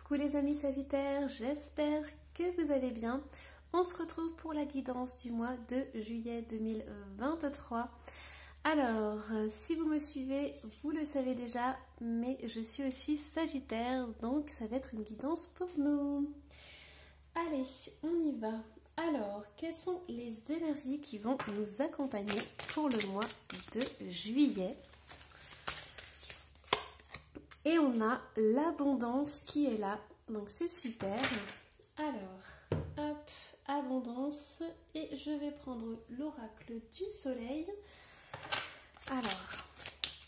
Coucou les amis Sagittaires, j'espère que vous allez bien. On se retrouve pour la guidance du mois de juillet 2023. Alors, si vous me suivez, vous le savez déjà, mais je suis aussi Sagittaire, donc ça va être une guidance pour nous. Allez, on y va. Alors, quelles sont les énergies qui vont nous accompagner pour le mois de juillet ? Et on a l'abondance qui est là, donc c'est super. Alors, hop, abondance, et je vais prendre l'oracle du soleil. Alors,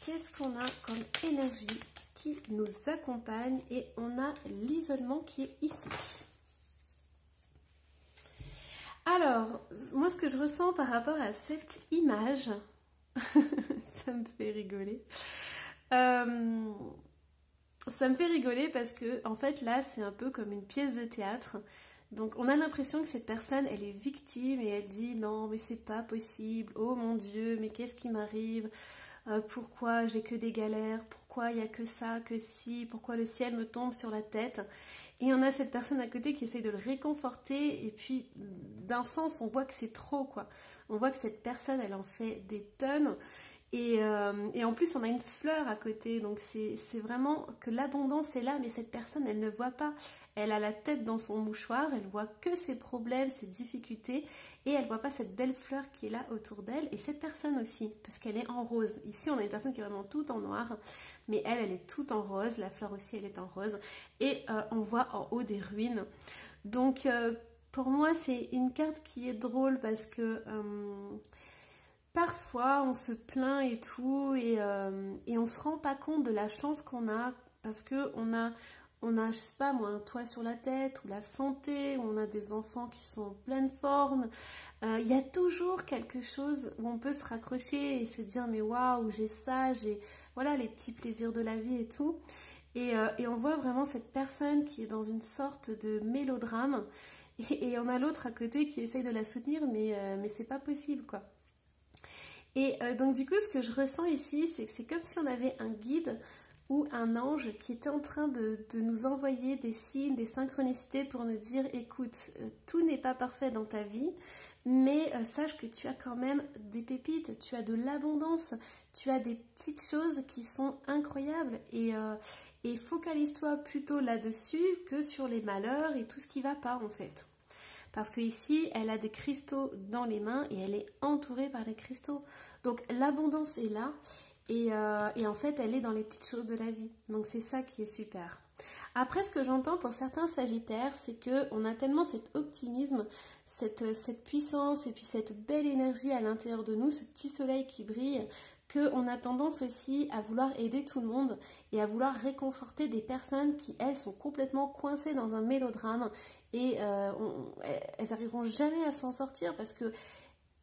qu'est-ce qu'on a comme énergie qui nous accompagne? Et on a l'isolement qui est ici. Alors, moi ce que je ressens par rapport à cette image, ça me fait rigoler. Ça me fait rigoler parce que en fait là c'est un peu comme une pièce de théâtre. Donc on a l'impression que cette personne elle est victime et elle dit non mais c'est pas possible, oh mon Dieu mais qu'est-ce qui m'arrive, pourquoi j'ai que des galères, pourquoi il n'y a que ça, que si, pourquoi le ciel me tombe sur la tête. Et on a cette personne à côté qui essaie de le réconforter et puis d'un sens on voit que c'est trop quoi. On voit que cette personne elle en fait des tonnes. Et en plus on a une fleur à côté, donc c'est vraiment que l'abondance est là, mais cette personne elle ne voit pas, elle a la tête dans son mouchoir, elle voit que ses problèmes, ses difficultés, et elle voit pas cette belle fleur qui est là autour d'elle, et cette personne aussi, parce qu'elle est en rose. Ici on a une personne qui est vraiment toute en noir, mais elle est toute en rose, la fleur aussi elle est en rose, et on voit en haut des ruines. Donc pour moi c'est une carte qui est drôle parce que... parfois, on se plaint et tout, et on se rend pas compte de la chance qu'on a, parce qu'on a, je sais pas moi, un toit sur la tête, ou la santé, ou on a des enfants qui sont en pleine forme. Il y a toujours quelque chose où on peut se raccrocher et se dire, mais waouh, j'ai ça, j'ai voilà, les petits plaisirs de la vie et tout. Et on voit vraiment cette personne qui est dans une sorte de mélodrame, et on a l'autre à côté qui essaye de la soutenir, mais c'est pas possible, quoi. Et donc du coup ce que je ressens ici c'est que c'est comme si on avait un guide ou un ange qui était en train de nous envoyer des signes, des synchronicités pour nous dire écoute, tout n'est pas parfait dans ta vie, mais sache que tu as quand même des pépites, tu as de l'abondance, tu as des petites choses qui sont incroyables et focalise-toi plutôt là-dessus que sur les malheurs et tout ce qui ne va pas en fait. Parce qu'ici, elle a des cristaux dans les mains et elle est entourée par les cristaux. Donc l'abondance est là et en fait, elle est dans les petites choses de la vie. Donc c'est ça qui est super. Après, ce que j'entends pour certains Sagittaires, c'est qu'on a tellement cet optimisme, cette puissance et puis cette belle énergie à l'intérieur de nous, ce petit soleil qui brille, qu'on a tendance aussi à vouloir aider tout le monde et à vouloir réconforter des personnes qui, elles, sont complètement coincées dans un mélodrame et elles n'arriveront jamais à s'en sortir parce que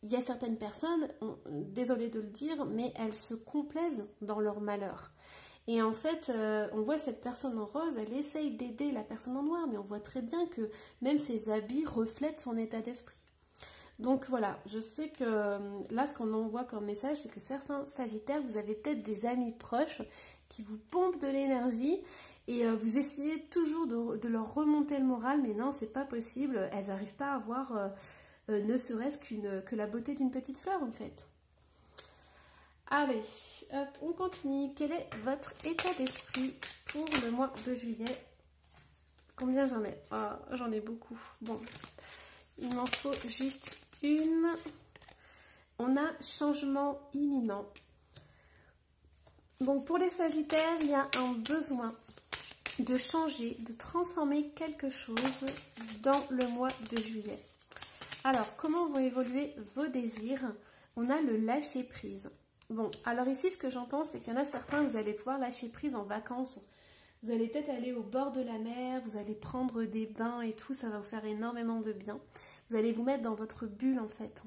il y a certaines personnes, désolée de le dire, mais elles se complaisent dans leur malheur. Et en fait, on voit cette personne en rose, elle essaye d'aider la personne en noir, mais on voit très bien que même ses habits reflètent son état d'esprit. Donc voilà, je sais que là, ce qu'on envoie comme message, c'est que certains Sagittaires, vous avez peut-être des amis proches qui vous pompent de l'énergie et vous essayez toujours de leur remonter le moral, mais non, c'est pas possible. Elles n'arrivent pas à voir ne serait-ce que la beauté d'une petite fleur en fait. Allez, hop, on continue. Quel est votre état d'esprit pour le mois de juillet? Combien j'en ai? Oh, j'en ai beaucoup. Bon, il m'en faut juste une. On a changement imminent. Donc pour les Sagittaires, il y a un besoin de changer, de transformer quelque chose dans le mois de juillet. Alors, comment vont évoluer vos désirs? On a le lâcher prise. Bon, alors ici, ce que j'entends, c'est qu'il y en a certains, vous allez pouvoir lâcher prise en vacances. Vous allez peut-être aller au bord de la mer, vous allez prendre des bains et tout, ça va vous faire énormément de bien. Vous allez vous mettre dans votre bulle en fait.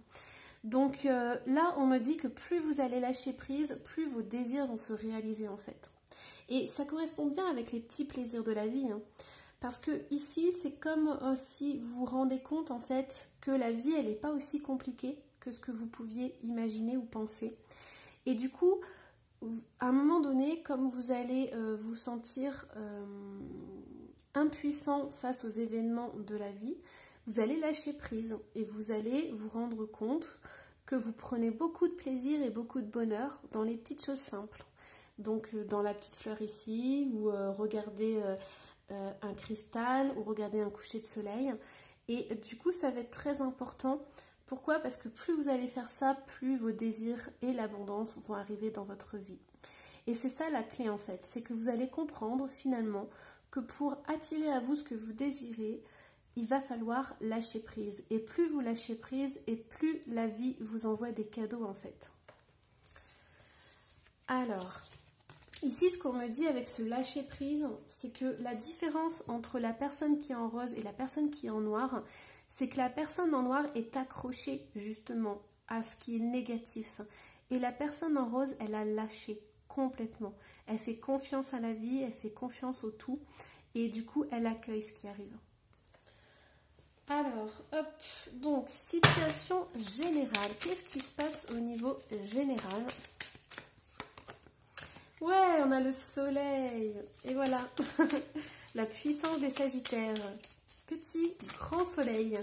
Donc là, on me dit que plus vous allez lâcher prise, plus vos désirs vont se réaliser en fait. Et ça correspond bien avec les petits plaisirs de la vie. Hein. Parce que ici, c'est comme si vous vous rendez compte en fait que la vie, elle n'est pas aussi compliquée que ce que vous pouviez imaginer ou penser. Et du coup, à un moment donné, comme vous allez vous sentir impuissant face aux événements de la vie, vous allez lâcher prise et vous allez vous rendre compte que vous prenez beaucoup de plaisir et beaucoup de bonheur dans les petites choses simples. Donc dans la petite fleur ici, ou regarder un cristal, ou regarder un coucher de soleil. Et du coup, ça va être très important. Pourquoi? Parce que plus vous allez faire ça, plus vos désirs et l'abondance vont arriver dans votre vie. Et c'est ça la clé en fait, c'est que vous allez comprendre finalement que pour attirer à vous ce que vous désirez, il va falloir lâcher prise. Et plus vous lâchez prise, et plus la vie vous envoie des cadeaux en fait. Alors, ici ce qu'on me dit avec ce lâcher prise, c'est que la différence entre la personne qui est en rose et la personne qui est en noir, c'est que la personne en noir est accrochée justement à ce qui est négatif. Et la personne en rose, elle a lâché complètement. Elle fait confiance à la vie, elle fait confiance au tout. Et du coup, elle accueille ce qui arrive. Alors, hop, donc, situation générale. Qu'est-ce qui se passe au niveau général? Ouais, on a le soleil. Et voilà, la puissance des Sagittaires. Petit, grand soleil.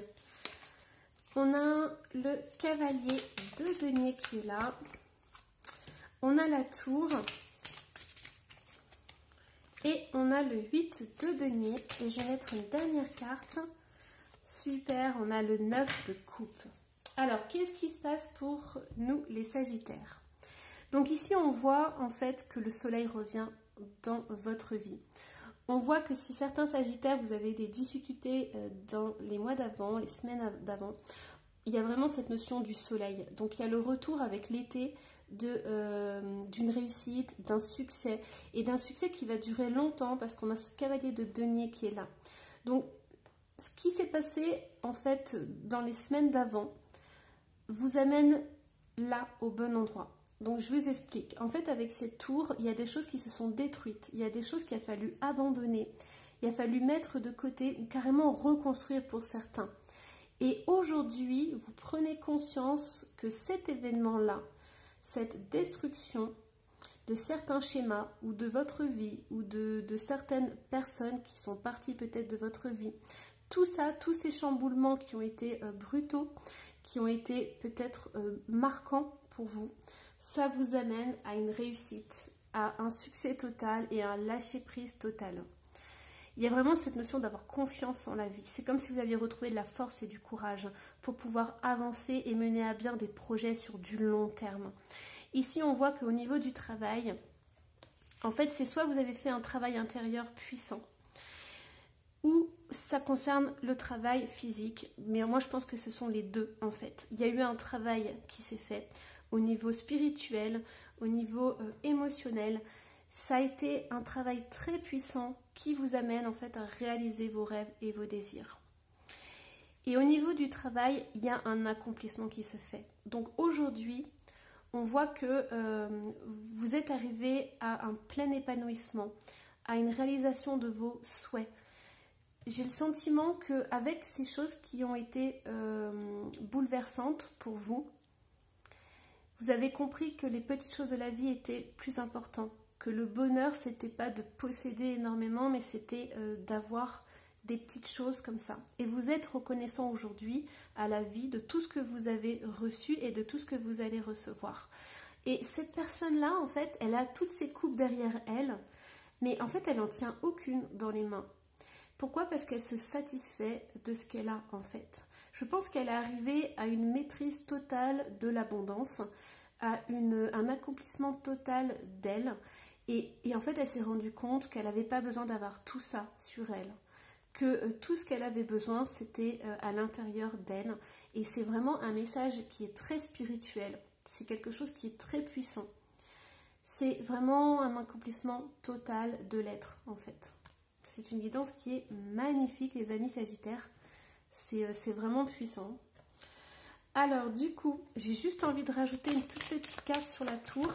On a le cavalier de denier qui est là. On a la tour. Et on a le 8 de denier. Et je vais mettre une dernière carte. Super, on a le 9 de coupe. Alors, qu'est-ce qui se passe pour nous, les Sagittaires? Donc ici, on voit en fait que le soleil revient dans votre vie. On voit que si certains Sagittaires, vous avez des difficultés dans les mois d'avant, les semaines d'avant, il y a vraiment cette notion du soleil. Donc il y a le retour avec l'été d'une réussite, d'un succès, et d'un succès qui va durer longtemps parce qu'on a ce cavalier de denier qui est là. Donc ce qui s'est passé en fait dans les semaines d'avant vous amène là au bon endroit. Donc je vous explique. En fait avec cette tour, il y a des choses qui se sont détruites. Il y a des choses qu'il a fallu abandonner. Il a fallu mettre de côté ou carrément reconstruire pour certains. Et aujourd'hui, vous prenez conscience que cet événement-là, cette destruction de certains schémas ou de votre vie ou de certaines personnes qui sont parties peut-être de votre vie, tout ça, tous ces chamboulements qui ont été brutaux, qui ont été peut-être marquants pour vous, ça vous amène à une réussite, à un succès total et à un lâcher-prise total. Il y a vraiment cette notion d'avoir confiance en la vie. C'est comme si vous aviez retrouvé de la force et du courage pour pouvoir avancer et mener à bien des projets sur du long terme. Ici, on voit qu'au niveau du travail, en fait, c'est soit vous avez fait un travail intérieur puissant, ou ça concerne le travail physique. Mais moi, je pense que ce sont les deux, en fait. Il y a eu un travail qui s'est fait au niveau spirituel, au niveau émotionnel. Ça a été un travail très puissant qui vous amène en fait à réaliser vos rêves et vos désirs. Et au niveau du travail, il y a un accomplissement qui se fait. Donc aujourd'hui, on voit que vous êtes arrivé à un plein épanouissement, à une réalisation de vos souhaits. J'ai le sentiment qu'avec ces choses qui ont été bouleversantes pour vous, vous avez compris que les petites choses de la vie étaient plus importantes. Que le bonheur, c'était pas de posséder énormément, mais c'était d'avoir des petites choses comme ça. Et vous êtes reconnaissant aujourd'hui à la vie de tout ce que vous avez reçu et de tout ce que vous allez recevoir. Et cette personne-là, en fait, elle a toutes ces coupes derrière elle, mais en fait, elle n'en tient aucune dans les mains. Pourquoi? Parce qu'elle se satisfait de ce qu'elle a, en fait. Je pense qu'elle est arrivée à une maîtrise totale de l'abondance, à un accomplissement total d'elle. Et en fait, elle s'est rendue compte qu'elle n'avait pas besoin d'avoir tout ça sur elle. Que tout ce qu'elle avait besoin, c'était à l'intérieur d'elle. Et c'est vraiment un message qui est très spirituel. C'est quelque chose qui est très puissant. C'est vraiment un accomplissement total de l'être, en fait. C'est une guidance qui est magnifique, les amis Sagittaires. C'est vraiment puissant. Alors, du coup, j'ai juste envie de rajouter une toute petite carte sur la tour.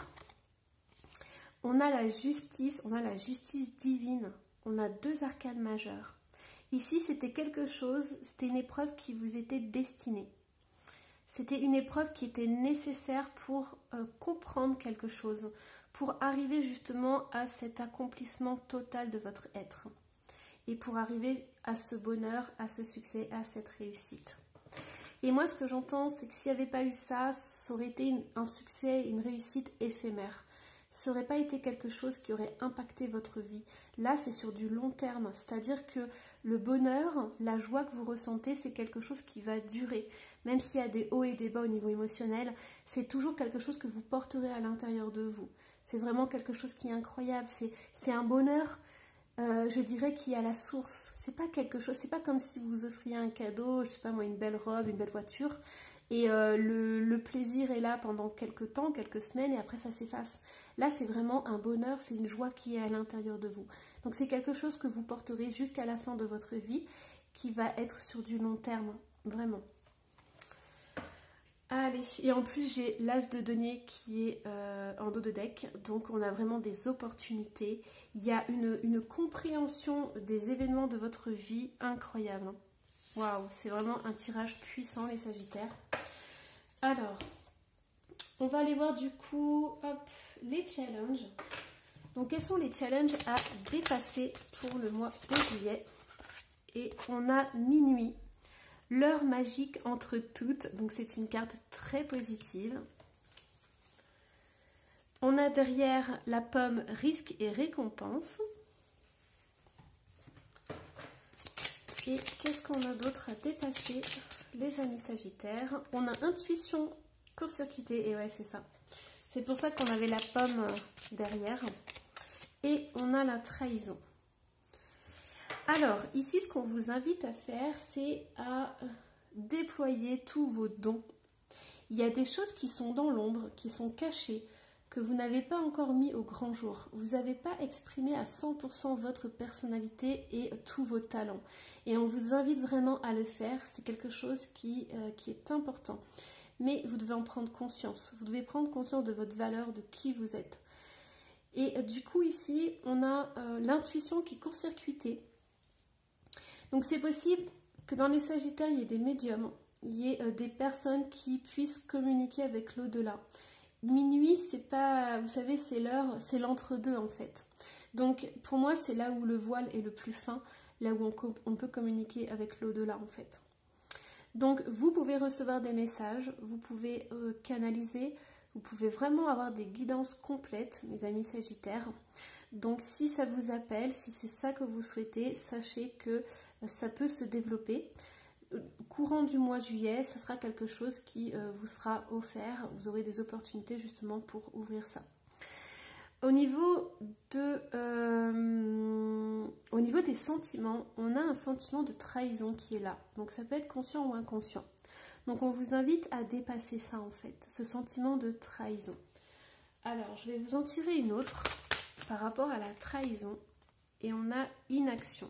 On a la justice divine. On a deux arcanes majeures. Ici, c'était quelque chose, c'était une épreuve qui vous était destinée. C'était une épreuve qui était nécessaire pour comprendre quelque chose, pour arriver justement à cet accomplissement total de votre être. et pour arriver à ce bonheur, à ce succès, à cette réussite. Et moi, ce que j'entends, c'est que s'il n'y avait pas eu ça, ça aurait été un succès, une réussite éphémère. Ça n'aurait pas été quelque chose qui aurait impacté votre vie. Là, c'est sur du long terme, c'est-à-dire que le bonheur, la joie que vous ressentez, c'est quelque chose qui va durer. Même s'il y a des hauts et des bas au niveau émotionnel, c'est toujours quelque chose que vous porterez à l'intérieur de vous. C'est vraiment quelque chose qui est incroyable. C'est un bonheur, je dirais, qui est à la source. C'est pas quelque chose, c'est pas comme si vous offriez un cadeau, je sais pas moi, une belle robe, une belle voiture, et le plaisir est là pendant quelques temps, quelques semaines, et après ça s'efface. Là, c'est vraiment un bonheur, c'est une joie qui est à l'intérieur de vous. Donc c'est quelque chose que vous porterez jusqu'à la fin de votre vie, qui va être sur du long terme, vraiment. Allez, et en plus j'ai l'as de denier qui est en dos de deck, donc on a vraiment des opportunités. Il y a une compréhension des événements de votre vie incroyable. Waouh, c'est vraiment un tirage puissant les Sagittaires. Alors, on va aller voir du coup, hop, les challenges. Donc quels sont les challenges à dépasser pour le mois de juillet? Et on a minuit. L'heure magique entre toutes, donc c'est une carte très positive. On a derrière la pomme risque et récompense. Et qu'est-ce qu'on a d'autre à dépasser, les amis Sagittaires? On a intuition court-circuitée, et ouais c'est ça. C'est pour ça qu'on avait la pomme derrière. Et on a la trahison. Alors, ici, ce qu'on vous invite à faire, c'est à déployer tous vos dons. Il y a des choses qui sont dans l'ombre, qui sont cachées, que vous n'avez pas encore mis au grand jour. Vous n'avez pas exprimé à 100% votre personnalité et tous vos talents. Et on vous invite vraiment à le faire. C'est quelque chose qui est important. Mais vous devez en prendre conscience. Vous devez prendre conscience de votre valeur, de qui vous êtes. Et du coup, ici, on a l'intuition qui est court-circuitée. Donc c'est possible que dans les Sagittaires, il y ait des médiums, il y ait des personnes qui puissent communiquer avec l'au-delà. Minuit, c'est pas, vous savez, c'est l'heure, c'est l'entre-deux en fait. Donc pour moi, c'est là où le voile est le plus fin, là où on peut communiquer avec l'au-delà en fait. Donc vous pouvez recevoir des messages, vous pouvez canaliser, vous pouvez vraiment avoir des guidances complètes, mes amis Sagittaires. Donc si ça vous appelle, si c'est ça que vous souhaitez, sachez que ça peut se développer. Courant du mois de juillet, ça sera quelque chose qui vous sera offert. Vous aurez des opportunités justement pour ouvrir ça. Au niveau des sentiments, on a un sentiment de trahison qui est là. Donc ça peut être conscient ou inconscient. Donc on vous invite à dépasser ça en fait, ce sentiment de trahison. Alors je vais vous en tirer une autre par rapport à la trahison. Et on a inaction.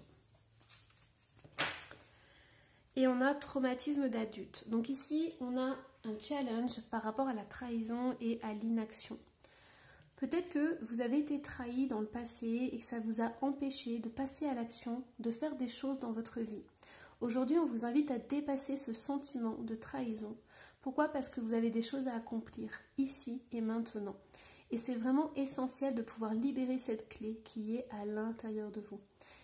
Et on a traumatisme d'adulte. Donc ici, on a un challenge par rapport à la trahison et à l'inaction. Peut-être que vous avez été trahi dans le passé et que ça vous a empêché de passer à l'action, de faire des choses dans votre vie. Aujourd'hui, on vous invite à dépasser ce sentiment de trahison. Pourquoi? Parce que vous avez des choses à accomplir ici et maintenant. Et c'est vraiment essentiel de pouvoir libérer cette clé qui est à l'intérieur de vous.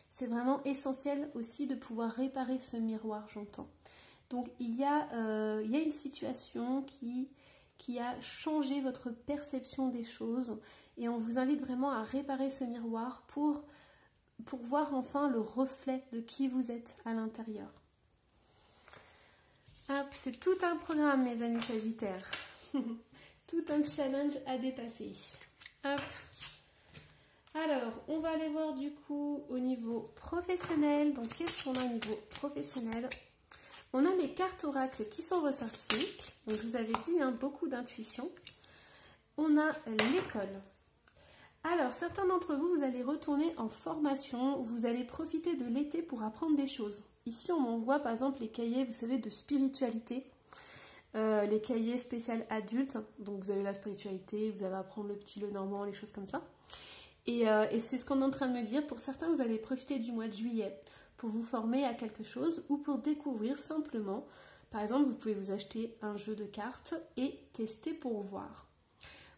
C'est vraiment essentiel aussi de pouvoir réparer ce miroir, j'entends. Donc il y a une situation qui a changé votre perception des choses et on vous invite vraiment à réparer ce miroir pour voir enfin le reflet de qui vous êtes à l'intérieur. Hop, c'est tout un programme, mes amis Sagittaires. Tout un challenge à dépasser. Hop. Alors, on va aller voir du coup au niveau professionnel. Donc, qu'est-ce qu'on a au niveau professionnel? On a les cartes oracles qui sont ressorties. Donc, je vous avais dit, hein, beaucoup d'intuition. On a l'école. Alors, certains d'entre vous, vous allez retourner en formation. Vous allez profiter de l'été pour apprendre des choses. Ici, on m'envoie par exemple les cahiers, vous savez, de spiritualité. Les cahiers spécial adultes. Donc, vous avez la spiritualité, vous allez apprendre le petit, le normand, les choses comme ça. Et c'est ce qu'on est en train de me dire. Pour certains, vous allez profiter du mois de juillet pour vous former à quelque chose ou pour découvrir simplement. Par exemple, vous pouvez vous acheter un jeu de cartes et tester pour voir.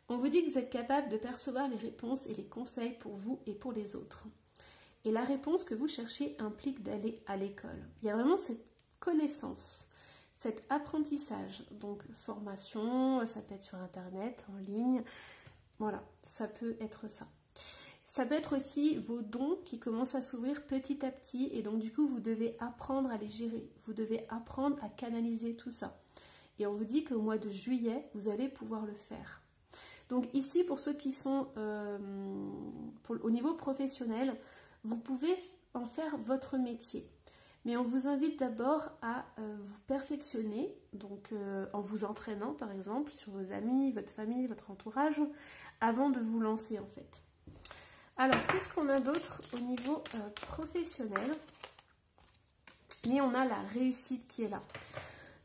On vous dit que vous êtes capable de percevoir les réponses et les conseils pour vous et pour les autres. Et la réponse que vous cherchez implique d'aller à l'école. Il y a vraiment cette connaissance, cet apprentissage. Donc formation, ça peut être sur internet, en ligne, voilà, ça peut être ça. Ça peut être aussi vos dons qui commencent à s'ouvrir petit à petit et donc du coup vous devez apprendre à les gérer, vous devez apprendre à canaliser tout ça. Et on vous dit qu'au mois de juillet, vous allez pouvoir le faire. Donc ici, pour ceux qui sont au niveau professionnel, vous pouvez en faire votre métier. Mais on vous invite d'abord à vous perfectionner, donc en vous entraînant par exemple sur vos amis, votre famille, votre entourage, avant de vous lancer en fait. Alors, qu'est-ce qu'on a d'autre au niveau professionnel? Mais on a la réussite qui est là.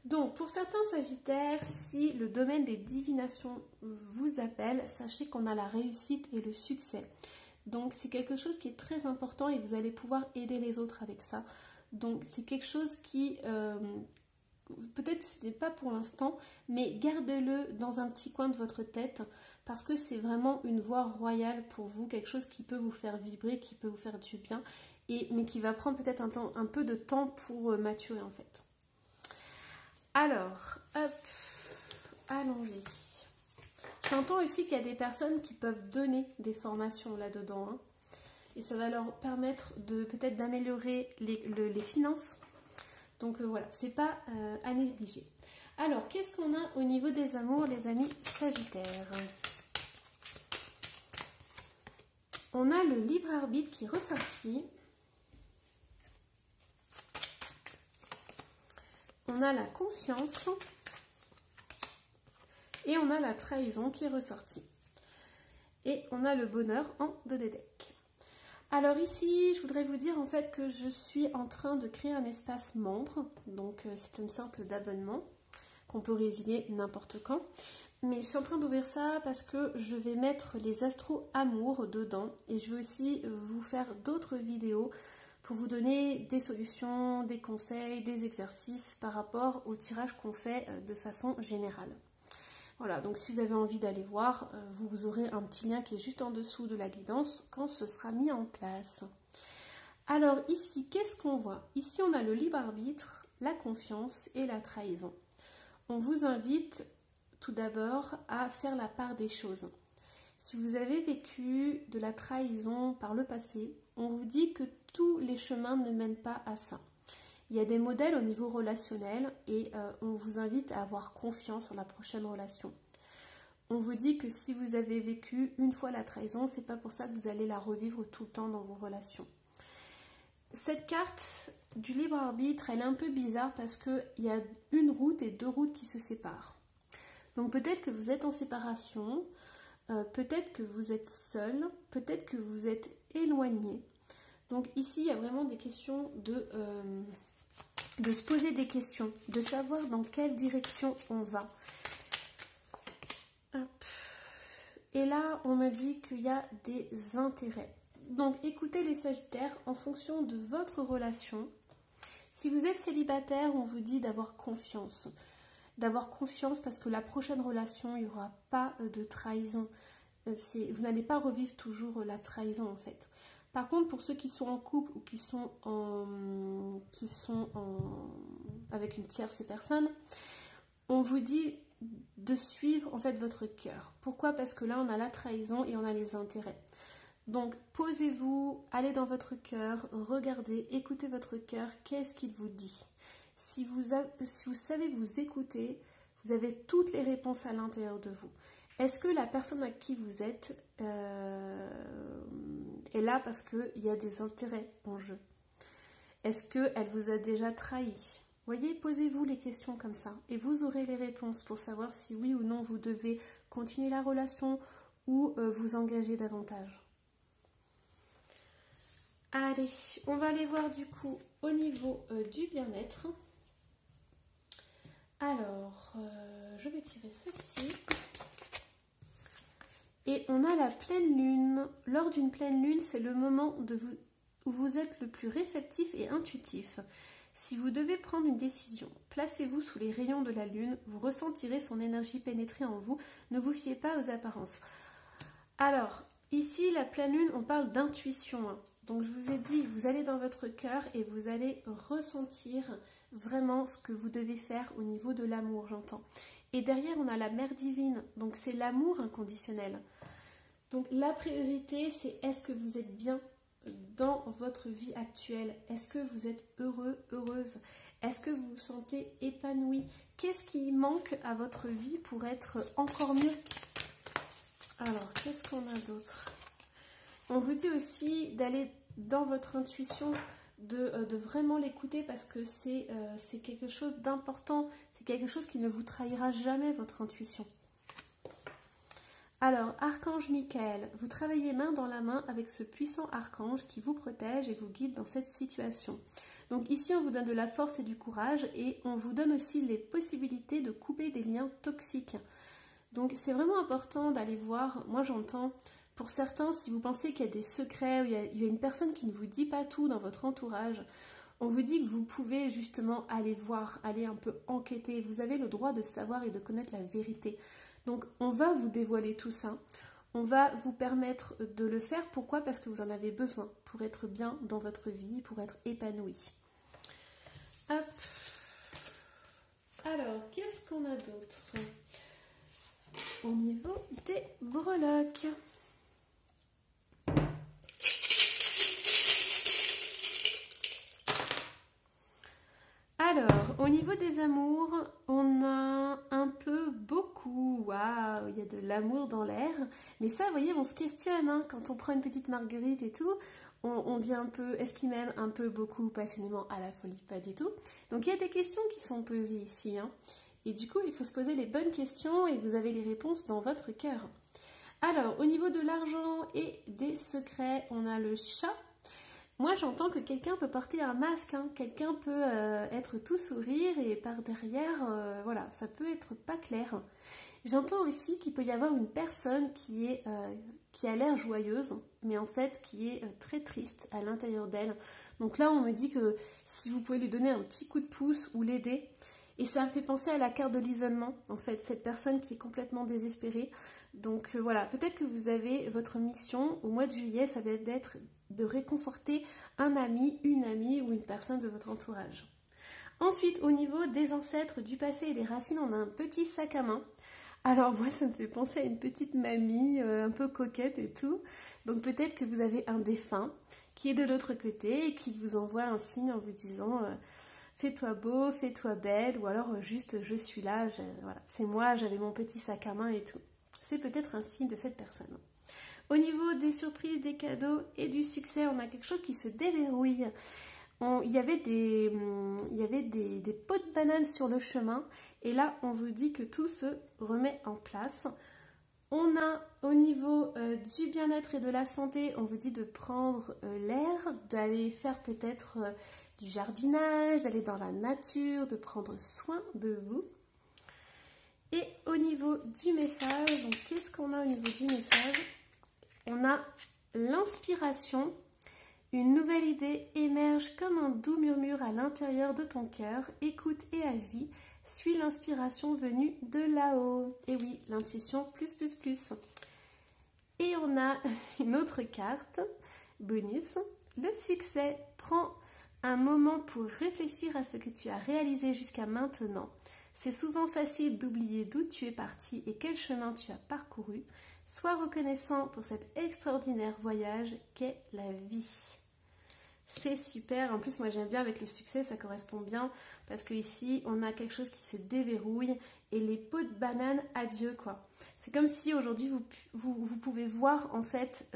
Donc, pour certains Sagittaires, si le domaine des divinations vous appelle, sachez qu'on a la réussite et le succès. Donc, c'est quelque chose qui est très important et vous allez pouvoir aider les autres avec ça. Donc, c'est quelque chose qui, peut-être ce n'est pas pour l'instant, mais gardez-le dans un petit coin de votre tête parce que c'est vraiment une voie royale pour vous, quelque chose qui peut vous faire vibrer, qui peut vous faire du bien, mais qui va prendre peut-être un peu de temps pour maturer en fait. Alors, hop, allons-y. J'entends aussi qu'il y a des personnes qui peuvent donner des formations là-dedans, hein, et ça va leur permettre de peut-être d'améliorer les finances. Donc voilà, c'est pas à négliger. Alors, qu'est-ce qu'on a au niveau des amours, les amis Sagittaires? On a le libre arbitre qui est ressorti. On a la confiance. Et on a la trahison qui est ressortie. Et on a le bonheur en 2D deck. Alors ici, je voudrais vous dire en fait que je suis en train de créer un espace membre. Donc c'est une sorte d'abonnement qu'on peut résilier n'importe quand. Mais je suis en train d'ouvrir ça parce que je vais mettre les astros amour dedans. Et je vais aussi vous faire d'autres vidéos pour vous donner des solutions, des conseils, des exercices par rapport au tirage qu'on fait de façon générale. Voilà, donc si vous avez envie d'aller voir, vous aurez un petit lien qui est juste en dessous de la guidance quand ce sera mis en place. Alors ici, qu'est-ce qu'on voit? Ici, on a le libre arbitre, la confiance et la trahison. On vous invite tout d'abord à faire la part des choses. Si vous avez vécu de la trahison par le passé, on vous dit que tous les chemins ne mènent pas à ça. Il y a des modèles au niveau relationnel et on vous invite à avoir confiance en la prochaine relation. On vous dit que si vous avez vécu une fois la trahison, c'est pas pour ça que vous allez la revivre tout le temps dans vos relations. Cette carte du libre arbitre, elle est un peu bizarre parce qu'il y a une route et deux routes qui se séparent. Donc peut-être que vous êtes en séparation, peut-être que vous êtes seul, peut-être que vous êtes éloigné. Donc ici, il y a vraiment des questions de se poser des questions, de savoir dans quelle direction on va. Hop. Et là, on me dit qu'il y a des intérêts. Donc écoutez les Sagittaires, en fonction de votre relation, si vous êtes célibataire, on vous dit d'avoir confiance. D'avoir confiance parce que la prochaine relation, il n'y aura pas de trahison. Vous n'allez pas revivre toujours la trahison en fait. Par contre, pour ceux qui sont en couple ou qui sont avec une tierce personne, on vous dit de suivre en fait votre cœur. Pourquoi? Parce que là, on a la trahison et on a les intérêts. Donc, posez-vous, allez dans votre cœur, regardez, écoutez votre cœur, qu'est-ce qu'il vous dit? Si vous savez vous écouter, vous avez toutes les réponses à l'intérieur de vous. Est-ce que la personne à qui vous êtes est là parce qu'il y a des intérêts en jeu? Est-ce qu'elle vous a déjà trahi? Voyez, posez-vous les questions comme ça et vous aurez les réponses pour savoir si oui ou non vous devez continuer la relation ou vous engager davantage. Allez, on va aller voir du coup au niveau du bien-être. Alors, je vais tirer celle-ci. Et on a la pleine lune. Lors d'une pleine lune, c'est le moment où vous êtes le plus réceptif et intuitif. Si vous devez prendre une décision, placez-vous sous les rayons de la lune, vous ressentirez son énergie pénétrer en vous, ne vous fiez pas aux apparences. Alors, ici, la pleine lune, on parle d'intuition. Hein. Donc je vous ai dit, vous allez dans votre cœur et vous allez ressentir vraiment ce que vous devez faire au niveau de l'amour, j'entends. Et derrière, on a la mère divine, donc c'est l'amour inconditionnel. Donc la priorité, c'est est-ce que vous êtes bien dans votre vie actuelle? Est-ce que vous êtes heureux, heureuse? Est-ce que vous vous sentez épanoui? Qu'est-ce qui manque à votre vie pour être encore mieux? Alors, qu'est-ce qu'on a d'autre? On vous dit aussi d'aller dans votre intuition, de vraiment l'écouter parce que c'est quelque chose d'important. C'est quelque chose qui ne vous trahira jamais, votre intuition. Alors, Archange Michael, vous travaillez main dans la main avec ce puissant archange qui vous protège et vous guide dans cette situation. Donc ici, on vous donne de la force et du courage et on vous donne aussi les possibilités de couper des liens toxiques. Donc c'est vraiment important d'aller voir, moi j'entends, pour certains, si vous pensez qu'il y a des secrets, ou il y a une personne qui ne vous dit pas tout dans votre entourage, on vous dit que vous pouvez justement aller voir, aller un peu enquêter. Vous avez le droit de savoir et de connaître la vérité. Donc on va vous dévoiler tout ça. On va vous permettre de le faire. Pourquoi? Parce que vous en avez besoin pour être bien dans votre vie, pour être épanoui. Hop. Alors, qu'est-ce qu'on a d'autre au niveau des breloques? Alors, au niveau des amours, on a un peu beaucoup, waouh, il y a de l'amour dans l'air. Mais ça, vous voyez, on se questionne, hein, quand on prend une petite marguerite et tout, on dit un peu, est-ce qu'il m'aime un peu, beaucoup, passionnément, à la folie? Pas du tout. Donc il y a des questions qui sont posées ici, hein. Et du coup, il faut se poser les bonnes questions et vous avez les réponses dans votre cœur. Alors, au niveau de l'argent et des secrets, on a le chat. Moi, j'entends que quelqu'un peut porter un masque, hein. Quelqu'un peut être tout sourire et par derrière, voilà, ça peut être pas clair. J'entends aussi qu'il peut y avoir une personne qui a l'air joyeuse, mais en fait qui est très triste à l'intérieur d'elle. Donc là, on me dit que si vous pouvez lui donner un petit coup de pouce ou l'aider, et ça me fait penser à la carte de l'isolement, en fait, cette personne qui est complètement désespérée. Donc voilà, peut-être que vous avez votre mission au mois de juillet, ça va être de réconforter un ami, une amie ou une personne de votre entourage. Ensuite, au niveau des ancêtres, du passé et des racines, on a un petit sac à main. Alors moi, ça me fait penser à une petite mamie un peu coquette et tout. Donc peut-être que vous avez un défunt qui est de l'autre côté et qui vous envoie un signe en vous disant fais-toi beau, fais-toi belle, ou alors juste je suis là, voilà, c'est moi, j'avais mon petit sac à main et tout. C'est peut-être un signe de cette personne. Au niveau des surprises, des cadeaux et du succès, on a quelque chose qui se déverrouille. Il y avait des pots de bananes sur le chemin et là on vous dit que tout se remet en place. On a au niveau du bien-être et de la santé, on vous dit de prendre l'air, d'aller faire peut-être du jardinage, d'aller dans la nature, de prendre soin de vous. Et au niveau du message, donc qu'est-ce qu'on a au niveau du message? On a l'inspiration. Une nouvelle idée émerge comme un doux murmure à l'intérieur de ton cœur. Écoute et agis. Suis l'inspiration venue de là-haut. Et oui, l'intuition plus. Et on a une autre carte, bonus. Le succès. Prends un moment pour réfléchir à ce que tu as réalisé jusqu'à maintenant. C'est souvent facile d'oublier d'où tu es parti et quel chemin tu as parcouru. Sois reconnaissant pour cet extraordinaire voyage qu'est la vie. C'est super, en plus moi j'aime bien avec le succès, ça correspond bien parce que ici on a quelque chose qui se déverrouille et les pots de banane, adieu quoi. C'est comme si aujourd'hui vous pouvez voir en fait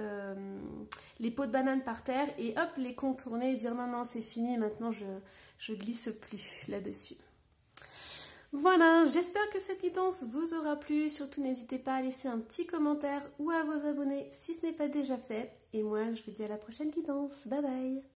les pots de banane par terre et hop les contourner et dire non c'est fini, maintenant je glisse plus là-dessus. Voilà, j'espère que cette guidance vous aura plu. Surtout, n'hésitez pas à laisser un petit commentaire ou à vous abonner si ce n'est pas déjà fait. Et moi, je vous dis à la prochaine guidance. Bye bye!